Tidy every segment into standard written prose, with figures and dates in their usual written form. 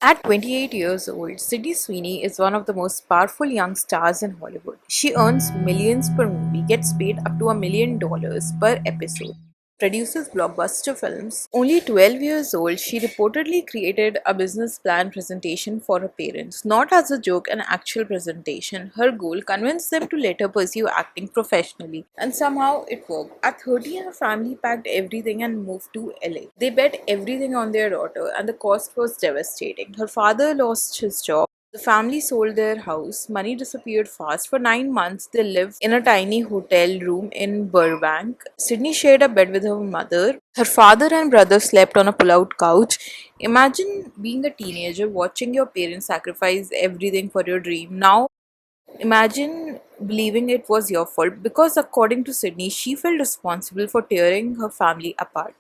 At 28 years old, Sydney Sweeney is one of the most powerful young stars in Hollywood. She earns millions per movie, gets paid up to $1 million per episode, produces blockbuster films. Only 12 years old, she reportedly created a business plan presentation for her parents. Not as a joke, an actual presentation. Her goal convinced them to let her pursue acting professionally. And somehow it worked. At 30, her family packed everything and moved to LA. They bet everything on their daughter, and the cost was devastating. Her father lost his job. The family sold their house. Money disappeared fast. For 9 months, they lived in a tiny hotel room in Burbank. Sydney shared a bed with her mother. Her father and brother slept on a pull-out couch. Imagine being a teenager watching your parents sacrifice everything for your dream. Now, imagine believing it was your fault because, according to Sydney, she felt responsible for tearing her family apart.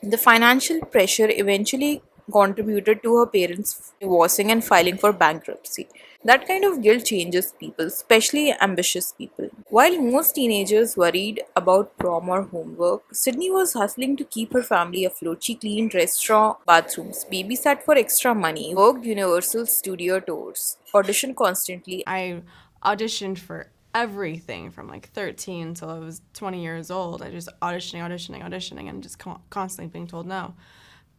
The financial pressure eventually contributed to her parents divorcing and filing for bankruptcy. That kind of guilt changes people, especially ambitious people. While most teenagers worried about prom or homework, Sydney was hustling to keep her family afloat. She cleaned restaurant bathrooms, babysat for extra money, worked Universal Studio tours, auditioned constantly. I auditioned for everything from like 13 until I was 20 years old. I just auditioning, and just constantly being told no.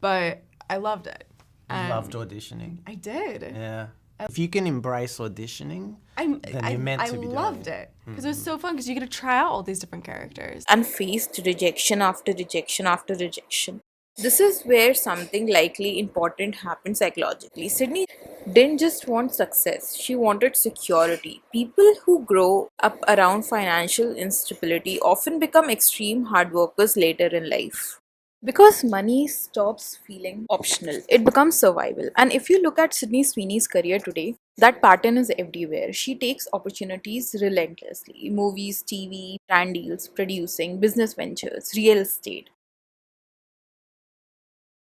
But I loved it. You loved And auditioning. I did. Yeah. If you can embrace auditioning, then you're meant I to be doing loved it. it because it was so fun because you get to try out all these different characters. And faced rejection after rejection after rejection. This is where something likely important happened psychologically. Sydney didn't just want success, she wanted security. People who grow up around financial instability often become extreme hard workers later in life. Because money stops feeling optional, it becomes survival. And if you look at Sydney Sweeney's career today, that pattern is everywhere. She takes opportunities relentlessly: movies, TV, brand deals, producing, business ventures, real estate.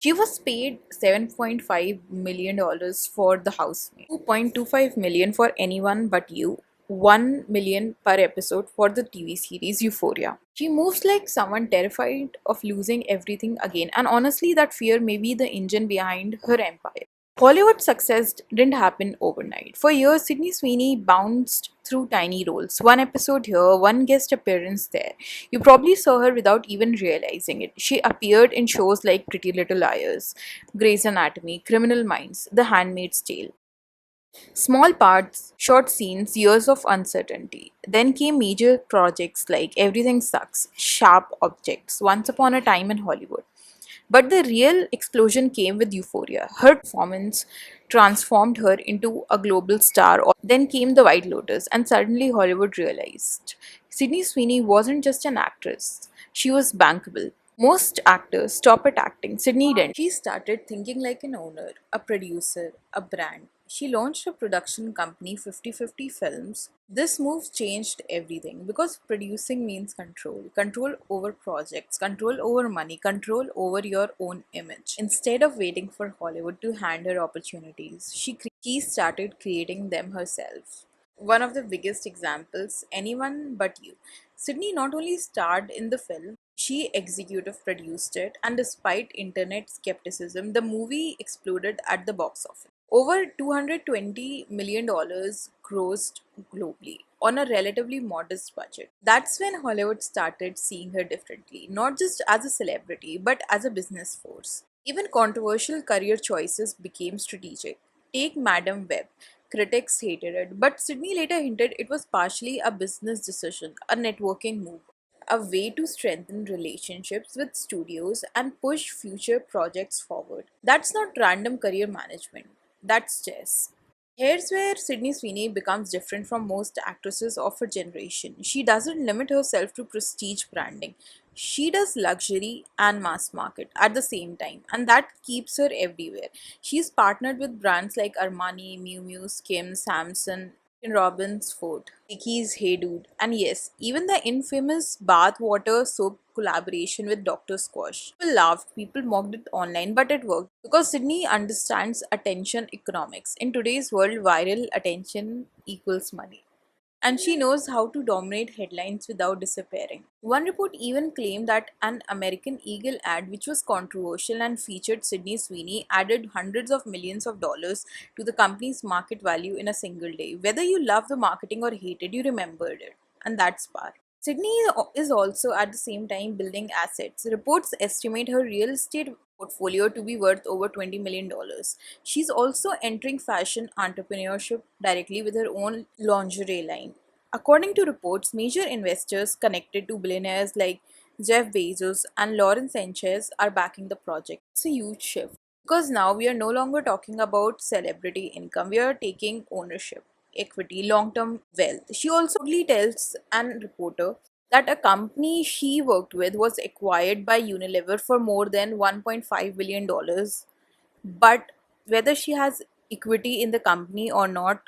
She was paid $7.5 million for The Housemaid, 2.25 million for Anyone But You, 1 million per episode for the TV series Euphoria. She moves like someone terrified of losing everything again, and honestly, that fear may be the engine behind her empire. Hollywood success didn't happen overnight. For years, Sydney Sweeney bounced through tiny roles. One episode here, one guest appearance there. You probably saw her without even realizing it. She appeared in shows like Pretty Little Liars, Grey's Anatomy, Criminal Minds, The Handmaid's Tale. Small parts, short scenes, years of uncertainty. Then came major projects like Everything Sucks, Sharp Objects, Once Upon a Time in Hollywood. But the real explosion came with Euphoria. Her performance transformed her into a global star. Then came The White Lotus, and suddenly Hollywood realized Sydney Sweeney wasn't just an actress, she was bankable. Most actors stop at acting. Sydney didn't. She started thinking like an owner, a producer, a brand. She launched a production company, 50/50 Films. This move changed everything because producing means control. Control over projects, control over money, control over your own image. Instead of waiting for Hollywood to hand her opportunities, she started creating them herself. One of the biggest examples, Anyone But You. Sydney not only starred in the film, she executive produced it, and despite internet skepticism, the movie exploded at the box office. Over $220 million grossed globally on a relatively modest budget. That's when Hollywood started seeing her differently, not just as a celebrity, but as a business force. Even controversial career choices became strategic. Take Madam Web. Critics hated it, but Sydney later hinted it was partially a business decision, a networking move, a way to strengthen relationships with studios and push future projects forward. That's not random career management, that's chess. Here's where Sydney Sweeney becomes different from most actresses of her generation. She doesn't limit herself to prestige branding. She does luxury and mass market at the same time, and that keeps her everywhere. She's partnered with brands like Armani, Miu Miu, Skims, Samson, Robbins Ford, Dickies, Hey Dude, and yes, even the infamous bath water soap collaboration with Dr. Squash. People laughed, people mocked it online, but it worked because Sydney understands attention economics. In today's world, viral attention equals money. and she knows how to dominate headlines without disappearing. One report even claimed that an American Eagle ad, which was controversial and featured Sydney Sweeney, added hundreds of millions of dollars to the company's market value in a single day. Whether you love the marketing or hated, you remembered it. And that's power. Sydney is also at the same time building assets. Reports estimate her real estate portfolio to be worth over $20 million. She's also entering fashion entrepreneurship directly with her own lingerie line. According to reports, major investors connected to billionaires like Jeff Bezos and Lauren Sanchez are backing the project. It's a huge shift because now we are no longer talking about celebrity income, we are taking ownership, equity, long term wealth. She also tells an reporter that a company she worked with was acquired by Unilever for more than $1.5 billion. But whether she has equity in the company or not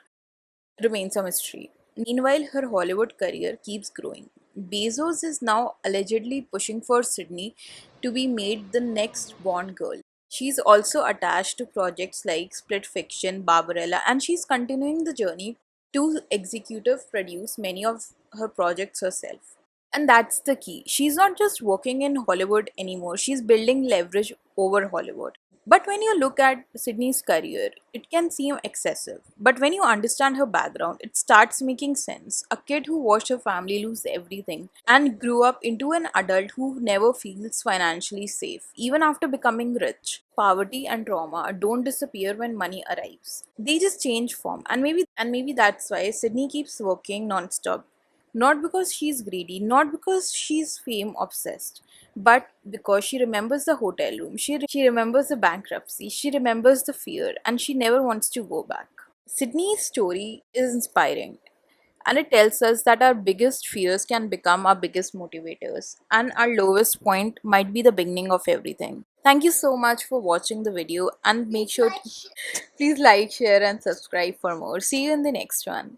remains a mystery. Meanwhile, her Hollywood career keeps growing. Bezos is now allegedly pushing for Sydney to be made the next Bond girl. She's also attached to projects like Split Fiction, Barbarella, and she's continuing the journey to executive produce many of her projects herself. And that's the key. She's not just working in Hollywood anymore, she's building leverage over Hollywood. But when you look at Sydney's career, it can seem excessive. But when you understand her background, it starts making sense. A kid who watched her family lose everything and grew up into an adult who never feels financially safe, even after becoming rich. Poverty and trauma don't disappear when money arrives. They just change form. And maybe that's why Sydney keeps working non-stop, not because she's greedy, not because she's fame obsessed, but because she remembers the hotel room, she remembers the bankruptcy, she remembers the fear, and she never wants to go back. Sydney's story is inspiring, and it tells us that our biggest fears can become our biggest motivators, and our lowest point might be the beginning of everything. Thank you so much for watching the video, and make sure to please like, share, and subscribe for more. See you in the next one.